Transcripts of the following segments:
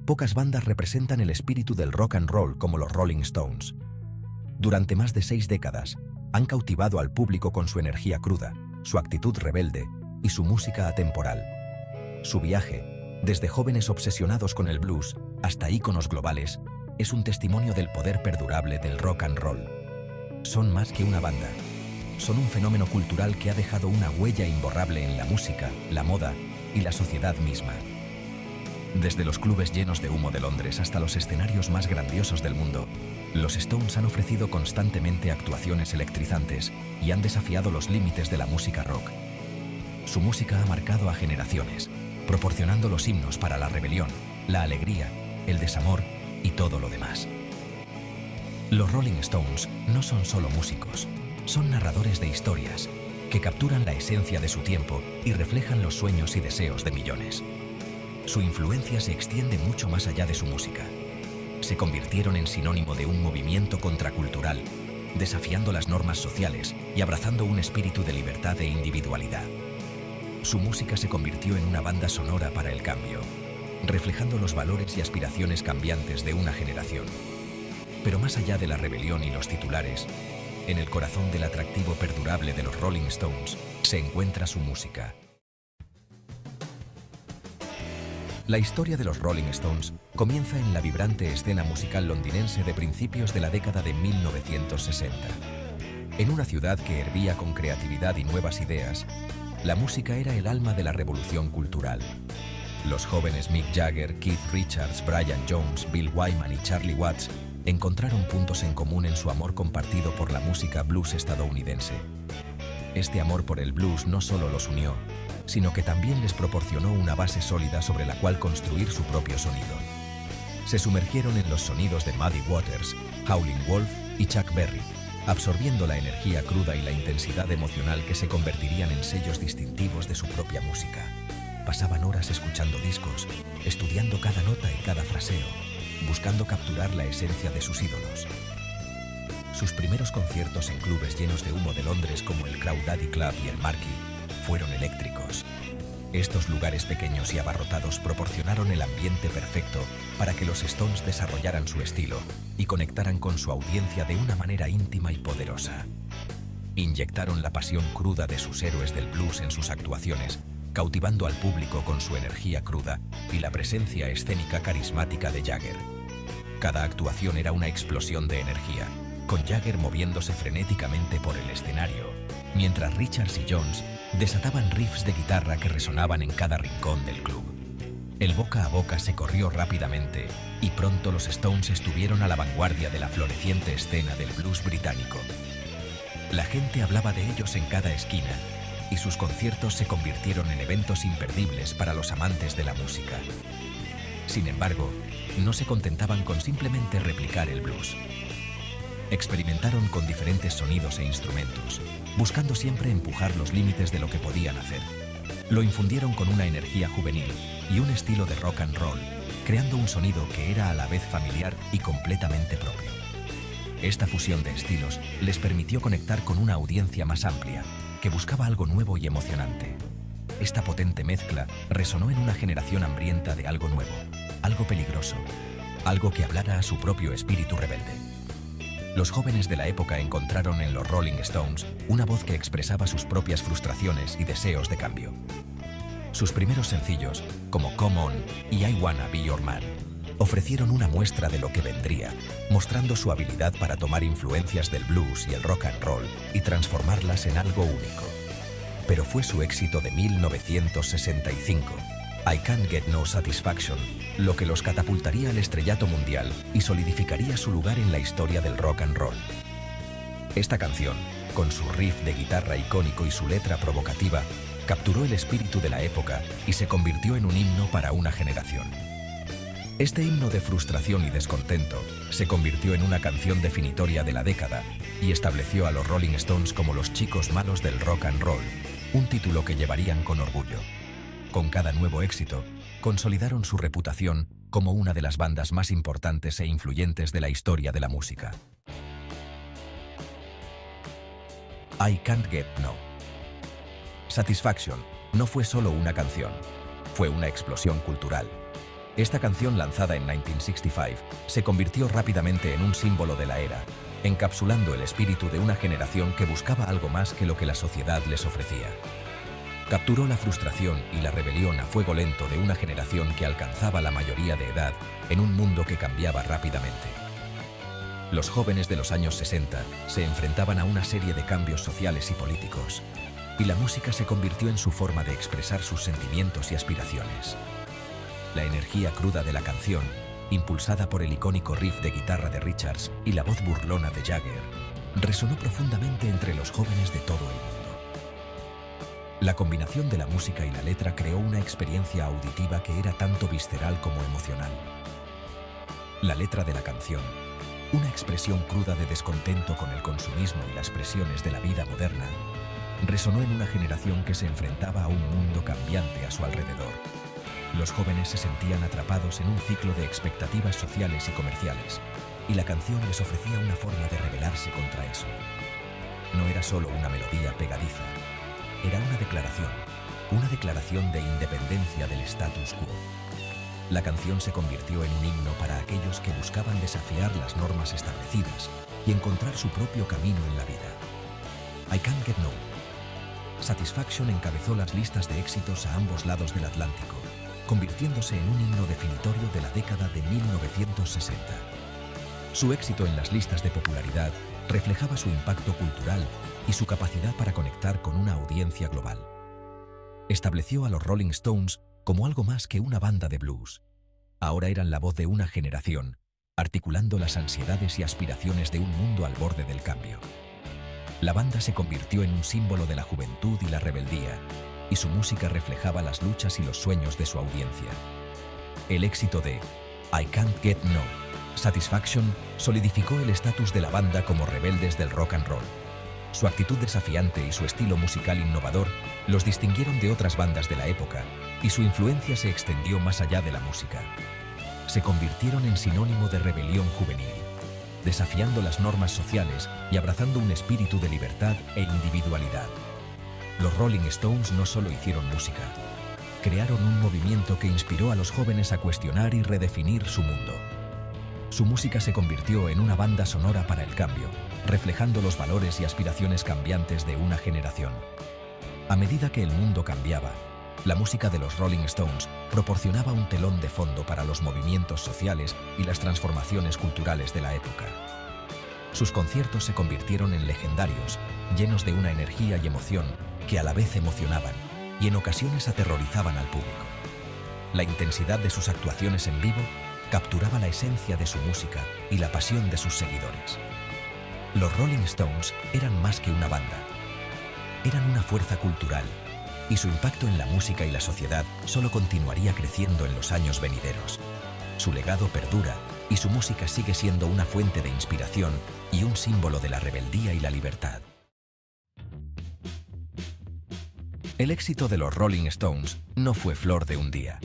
pocas bandas representan el espíritu del rock and roll como los Rolling Stones. Durante más de 6 décadas, han cautivado al público con su energía cruda, su actitud rebelde y su música atemporal. Su viaje, desde jóvenes obsesionados con el blues hasta íconos globales, es un testimonio del poder perdurable del rock and roll. Son más que una banda. Son un fenómeno cultural que ha dejado una huella imborrable en la música, la moda y la sociedad misma. Desde los clubes llenos de humo de Londres hasta los escenarios más grandiosos del mundo, los Stones han ofrecido constantemente actuaciones electrizantes y han desafiado los límites de la música rock. Su música ha marcado a generaciones, proporcionando los himnos para la rebelión, la alegría, el desamor y todo lo demás. Los Rolling Stones no son solo músicos, son narradores de historias que capturan la esencia de su tiempo y reflejan los sueños y deseos de millones. Su influencia se extiende mucho más allá de su música. Se convirtieron en sinónimo de un movimiento contracultural, desafiando las normas sociales y abrazando un espíritu de libertad e individualidad. Su música se convirtió en una banda sonora para el cambio, reflejando los valores y aspiraciones cambiantes de una generación. Pero más allá de la rebelión y los titulares, en el corazón del atractivo perdurable de los Rolling Stones se encuentra su música. La historia de los Rolling Stones comienza en la vibrante escena musical londinense de principios de la década de 1960. En una ciudad que hervía con creatividad y nuevas ideas, la música era el alma de la revolución cultural. Los jóvenes Mick Jagger, Keith Richards, Brian Jones, Bill Wyman y Charlie Watts encontraron puntos en común en su amor compartido por la música blues estadounidense. Este amor por el blues no solo los unió, sino que también les proporcionó una base sólida sobre la cual construir su propio sonido. Se sumergieron en los sonidos de Muddy Waters, Howlin' Wolf y Chuck Berry, absorbiendo la energía cruda y la intensidad emocional que se convertirían en sellos distintivos de su propia música. Pasaban horas escuchando discos, estudiando cada nota y cada fraseo, buscando capturar la esencia de sus ídolos. Sus primeros conciertos en clubes llenos de humo de Londres como el Crawdaddy Club y el Marquee fueron eléctricos. Estos lugares pequeños y abarrotados proporcionaron el ambiente perfecto para que los Stones desarrollaran su estilo y conectaran con su audiencia de una manera íntima y poderosa. Inyectaron la pasión cruda de sus héroes del blues en sus actuaciones, cautivando al público con su energía cruda y la presencia escénica carismática de Jagger. Cada actuación era una explosión de energía, con Jagger moviéndose frenéticamente por el escenario, mientras Richards y Jones desataban riffs de guitarra que resonaban en cada rincón del club. El boca a boca se corrió rápidamente y pronto los Stones estuvieron a la vanguardia de la floreciente escena del blues británico. La gente hablaba de ellos en cada esquina y sus conciertos se convirtieron en eventos imperdibles para los amantes de la música. Sin embargo, no se contentaban con simplemente replicar el blues. Experimentaron con diferentes sonidos e instrumentos, buscando siempre empujar los límites de lo que podían hacer. Lo infundieron con una energía juvenil y un estilo de rock and roll, creando un sonido que era a la vez familiar y completamente propio. Esta fusión de estilos les permitió conectar con una audiencia más amplia, que buscaba algo nuevo y emocionante. Esta potente mezcla resonó en una generación hambrienta de algo nuevo, algo peligroso, algo que hablara a su propio espíritu rebelde. Los jóvenes de la época encontraron en los Rolling Stones una voz que expresaba sus propias frustraciones y deseos de cambio. Sus primeros sencillos, como Come On y I Wanna Be Your Man, ofrecieron una muestra de lo que vendría, mostrando su habilidad para tomar influencias del blues y el rock and roll y transformarlas en algo único. Pero fue su éxito de 1965, I Can't Get No Satisfaction, lo que los catapultaría al estrellato mundial y solidificaría su lugar en la historia del rock and roll. Esta canción, con su riff de guitarra icónico y su letra provocativa, capturó el espíritu de la época y se convirtió en un himno para una generación. Este himno de frustración y descontento se convirtió en una canción definitoria de la década y estableció a los Rolling Stones como los chicos malos del rock and roll, un título que llevarían con orgullo. Con cada nuevo éxito, consolidaron su reputación como una de las bandas más importantes e influyentes de la historia de la música. I Can't Get No Satisfaction no fue solo una canción, fue una explosión cultural. Esta canción, lanzada en 1965, se convirtió rápidamente en un símbolo de la era, encapsulando el espíritu de una generación que buscaba algo más que lo que la sociedad les ofrecía. Capturó la frustración y la rebelión a fuego lento de una generación que alcanzaba la mayoría de edad en un mundo que cambiaba rápidamente. Los jóvenes de los años 60 se enfrentaban a una serie de cambios sociales y políticos, y la música se convirtió en su forma de expresar sus sentimientos y aspiraciones. La energía cruda de la canción, impulsada por el icónico riff de guitarra de Richards y la voz burlona de Jagger, resonó profundamente entre los jóvenes de todo el mundo. La combinación de la música y la letra creó una experiencia auditiva que era tanto visceral como emocional. La letra de la canción, una expresión cruda de descontento con el consumismo y las presiones de la vida moderna, resonó en una generación que se enfrentaba a un mundo cambiante a su alrededor. Los jóvenes se sentían atrapados en un ciclo de expectativas sociales y comerciales, y la canción les ofrecía una forma de rebelarse contra eso. No era solo una melodía pegadiza, era una declaración de independencia del status quo. La canción se convirtió en un himno para aquellos que buscaban desafiar las normas establecidas y encontrar su propio camino en la vida. I Can't Get No. Satisfaction encabezó las listas de éxitos a ambos lados del Atlántico, convirtiéndose en un himno definitorio de la década de 1960. Su éxito en las listas de popularidad reflejaba su impacto cultural y su capacidad para conectar con una audiencia global. Estableció a los Rolling Stones como algo más que una banda de blues. Ahora eran la voz de una generación, articulando las ansiedades y aspiraciones de un mundo al borde del cambio. La banda se convirtió en un símbolo de la juventud y la rebeldía, y su música reflejaba las luchas y los sueños de su audiencia. El éxito de I Can't Get No, Satisfaction solidificó el estatus de la banda como rebeldes del rock and roll. Su actitud desafiante y su estilo musical innovador los distinguieron de otras bandas de la época, y su influencia se extendió más allá de la música. Se convirtieron en sinónimo de rebelión juvenil, desafiando las normas sociales y abrazando un espíritu de libertad e individualidad. Los Rolling Stones no solo hicieron música, crearon un movimiento que inspiró a los jóvenes a cuestionar y redefinir su mundo. Su música se convirtió en una banda sonora para el cambio, reflejando los valores y aspiraciones cambiantes de una generación. A medida que el mundo cambiaba, la música de los Rolling Stones proporcionaba un telón de fondo para los movimientos sociales y las transformaciones culturales de la época. Sus conciertos se convirtieron en legendarios, llenos de una energía y emoción que a la vez emocionaban y en ocasiones aterrorizaban al público. La intensidad de sus actuaciones en vivo capturaba la esencia de su música y la pasión de sus seguidores. Los Rolling Stones eran más que una banda. Eran una fuerza cultural, y su impacto en la música y la sociedad solo continuaría creciendo en los años venideros. Su legado perdura y su música sigue siendo una fuente de inspiración y un símbolo de la rebeldía y la libertad. El éxito de los Rolling Stones no fue flor de un día.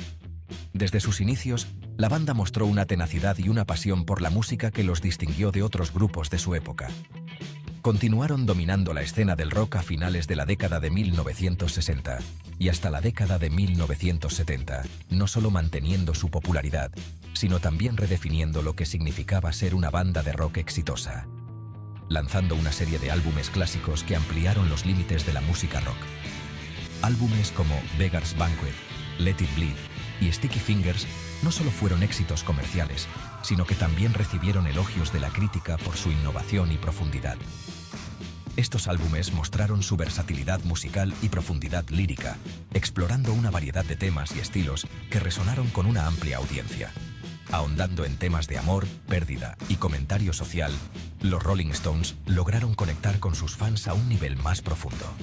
Desde sus inicios, la banda mostró una tenacidad y una pasión por la música que los distinguió de otros grupos de su época. Continuaron dominando la escena del rock a finales de la década de 1960 y hasta la década de 1970, no solo manteniendo su popularidad, sino también redefiniendo lo que significaba ser una banda de rock exitosa, lanzando una serie de álbumes clásicos que ampliaron los límites de la música rock. Álbumes como Beggar's Banquet, Let It Bleed y Sticky Fingers no solo fueron éxitos comerciales, sino que también recibieron elogios de la crítica por su innovación y profundidad. Estos álbumes mostraron su versatilidad musical y profundidad lírica, explorando una variedad de temas y estilos que resonaron con una amplia audiencia. Ahondando en temas de amor, pérdida y comentario social, los Rolling Stones lograron conectar con sus fans a un nivel más profundo.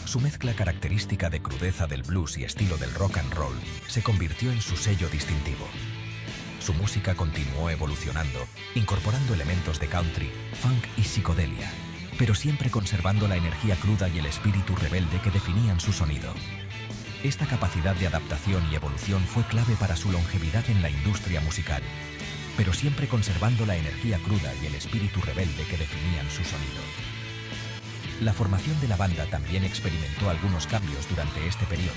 Su mezcla característica de crudeza del blues y estilo del rock and roll se convirtió en su sello distintivo. Su música continuó evolucionando, incorporando elementos de country, funk y psicodelia, pero siempre conservando la energía cruda y el espíritu rebelde que definían su sonido. Esta capacidad de adaptación y evolución fue clave para su longevidad en la industria musical, pero siempre conservando la energía cruda y el espíritu rebelde que definían su sonido. La formación de la banda también experimentó algunos cambios durante este periodo.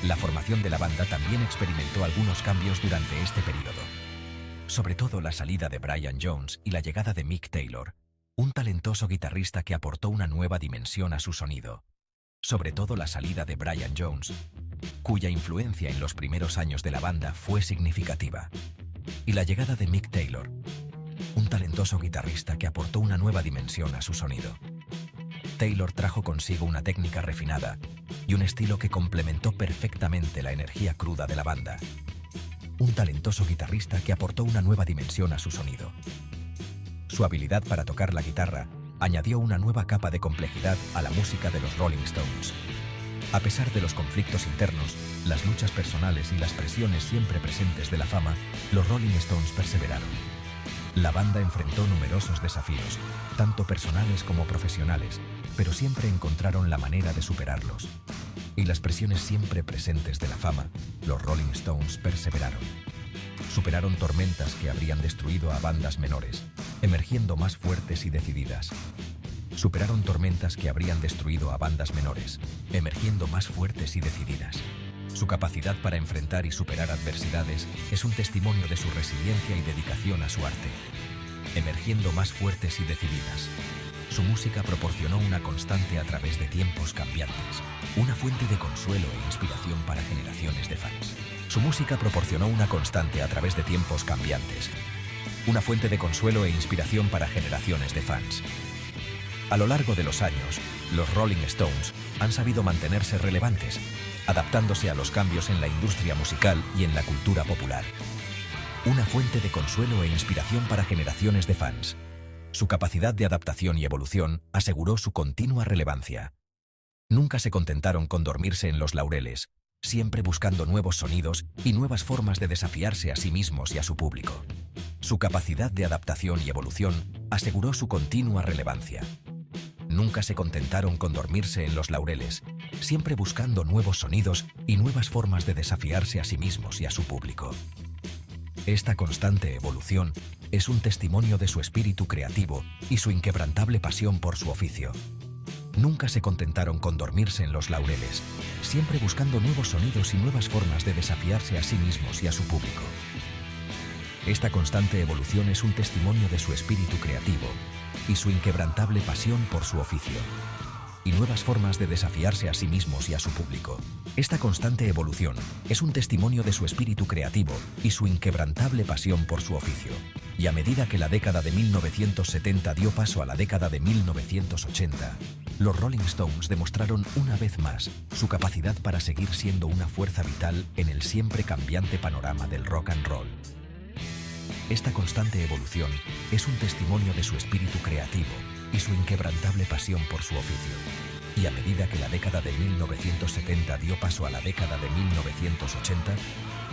La formación de la banda también experimentó algunos cambios durante este periodo. Sobre todo la salida de Brian Jones y la llegada de Mick Taylor, un talentoso guitarrista que aportó una nueva dimensión a su sonido. Sobre todo la salida de Brian Jones, cuya influencia en los primeros años de la banda fue significativa. Y la llegada de Mick Taylor, un talentoso guitarrista que aportó una nueva dimensión a su sonido. Taylor trajo consigo una técnica refinada y un estilo que complementó perfectamente la energía cruda de la banda. Un talentoso guitarrista que aportó una nueva dimensión a su sonido. Su habilidad para tocar la guitarra añadió una nueva capa de complejidad a la música de los Rolling Stones. A pesar de los conflictos internos, las luchas personales y las presiones siempre presentes de la fama, los Rolling Stones perseveraron. La banda enfrentó numerosos desafíos, tanto personales como profesionales, pero siempre encontraron la manera de superarlos. Y las presiones siempre presentes de la fama, los Rolling Stones perseveraron. Superaron tormentas que habrían destruido a bandas menores, emergiendo más fuertes y decididas. Superaron tormentas que habrían destruido a bandas menores, emergiendo más fuertes y decididas. Su capacidad para enfrentar y superar adversidades es un testimonio de su resiliencia y dedicación a su arte. Emergiendo más fuertes y decididas. Su música proporcionó una constante a través de tiempos cambiantes, una fuente de consuelo e inspiración para generaciones de fans. Su música proporcionó una constante a través de tiempos cambiantes, una fuente de consuelo e inspiración para generaciones de fans. A lo largo de los años, los Rolling Stones han sabido mantenerse relevantes, adaptándose a los cambios en la industria musical y en la cultura popular. Una fuente de consuelo e inspiración para generaciones de fans. Su capacidad de adaptación y evolución aseguró su continua relevancia. Nunca se contentaron con dormirse en los laureles, siempre buscando nuevos sonidos y nuevas formas de desafiarse a sí mismos y a su público. Su capacidad de adaptación y evolución aseguró su continua relevancia. Nunca se contentaron con dormirse en los laureles, siempre buscando nuevos sonidos y nuevas formas de desafiarse a sí mismos y a su público. Esta constante evolución es un testimonio de su espíritu creativo y su inquebrantable pasión por su oficio. Nunca se contentaron con dormirse en los laureles, siempre buscando nuevos sonidos y nuevas formas de desafiarse a sí mismos y a su público. Esta constante evolución es un testimonio de su espíritu creativo y su inquebrantable pasión por su oficio, y nuevas formas de desafiarse a sí mismos y a su público. Esta constante evolución es un testimonio de su espíritu creativo y su inquebrantable pasión por su oficio. Y a medida que la década de 1970 dio paso a la década de 1980, los Rolling Stones demostraron una vez más su capacidad para seguir siendo una fuerza vital en el siempre cambiante panorama del rock and roll. Esta constante evolución es un testimonio de su espíritu creativo y su inquebrantable pasión por su oficio. Y a medida que la década de 1970 dio paso a la década de 1980,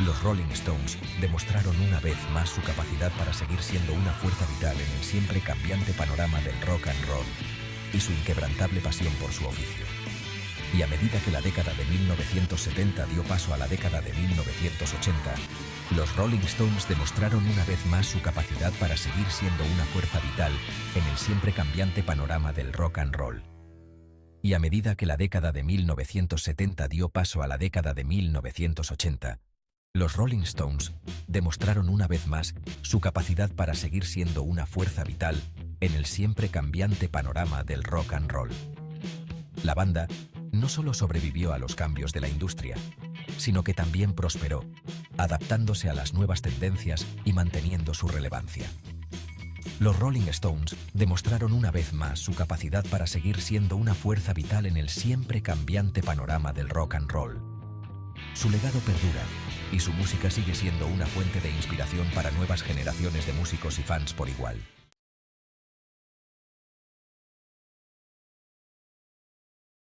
los Rolling Stones demostraron una vez más su capacidad para seguir siendo una fuerza vital en el siempre cambiante panorama del rock and roll y su inquebrantable pasión por su oficio. Y a medida que la década de 1970 dio paso a la década de 1980, los Rolling Stones demostraron una vez más su capacidad para seguir siendo una fuerza vital en el siempre cambiante panorama del rock and roll. Y a medida que la década de 1970 dio paso a la década de 1980, los Rolling Stones demostraron una vez más su capacidad para seguir siendo una fuerza vital en el siempre cambiante panorama del rock and roll. La banda no solo sobrevivió a los cambios de la industria, sino que también prosperó, adaptándose a las nuevas tendencias y manteniendo su relevancia. Los Rolling Stones demostraron una vez más su capacidad para seguir siendo una fuerza vital en el siempre cambiante panorama del rock and roll. Su legado perdura y su música sigue siendo una fuente de inspiración para nuevas generaciones de músicos y fans por igual.